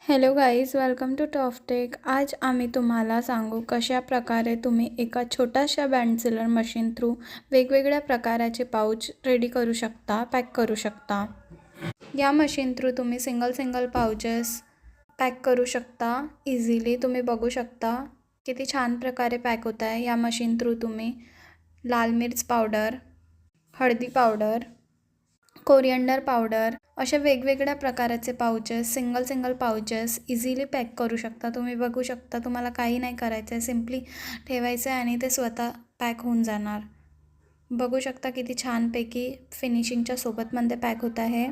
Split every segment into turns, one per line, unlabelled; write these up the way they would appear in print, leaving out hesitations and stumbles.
Hello guys, welcome to toff tech. आज आम्ही तुम्हाला सांगू कशा प्रकारे तुम्ही एका छोट्याशा बँड सीलर मशीन थ्रू वेगवेगळ्या प्रकाराचे पाऊच रेडी करू शकता, पॅक करू शकता। या मशीन थ्रू तुम्ही सिंगल पाउचेस पॅक करू शकता इझिली। तुम्ही बघू शकता किती छान प्रकारे पॅक होत आहे। या मशीन थ्रू तुम्ही लाल मिर्च पावडर, हळदी पावडर, कोरिएंडर पावडर अशा वेगवेगळ्या प्रकाराचे pouches, single pouches easily pack करू शकता। तुम्ही बघू शकता, तुम्हाला काही नाही करायचं आहे, सिम्पली ठेवायचं आहे आणि ते स्वतः पॅक होऊन जाणार। बघू शकता किती छानपैकी फिनिशिंगच्या सोबतमध्ये पॅक होत आहे।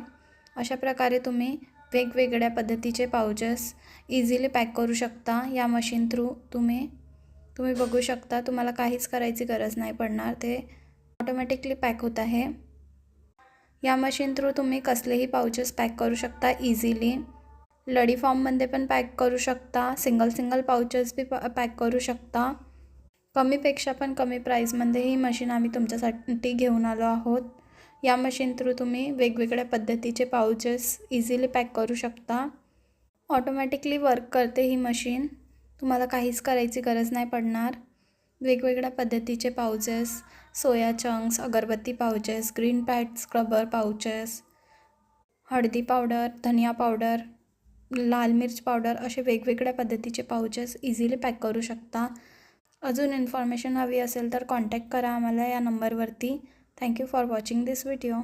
अशा प्रकारे तुम्ही वेगवेगळ्या पद्धतीचे पाउचेस इझिली पॅक करू शकता या मशीन थ्रू। तुम्ही बघू शकता, तुम्हाला काहीच करायची गरज नाही पडणार, ते ऑटोमॅटिकली पॅक होत आहे। या मशीन थ्रू तुम्ही कसलेही पाउचेस पॅक करू शकता इझिली। लडी फॉर्ममध्ये पण पॅक करू शकता, सिंगल पाउचेस भी पॅक करू शकता। कमीपेक्षा पण कमी प्राईजमध्ये ही मशीन आम्ही तुमच्यासाठी घेऊन आलो आहोत। या मशीन थ्रू तुम्ही वेगवेगळ्या पद्धतीचे पाउचेस इझिली पॅक करू शकता। ऑटोमॅटिकली वर्क करते ही मशीन, तुम्हाला काहीच करायची गरज नाही पडणार। वेगवेगळ्या पद्धतीचे पाउचेस, सोया चंक्स, अगरबत्ती pouches, green pad scrubber pouches, हळदी पावडर, धनिया पावडर, लाल मिर्च पावडर असे वेगवेगळ्या पद्धतीचे पाउचेस इझिली पॅक करू शकता। अजून इन्फॉर्मेशन हवी असेल तर कॉन्टॅक्ट करा आम्हाला या नंबरवरती। Thank you for watching this video.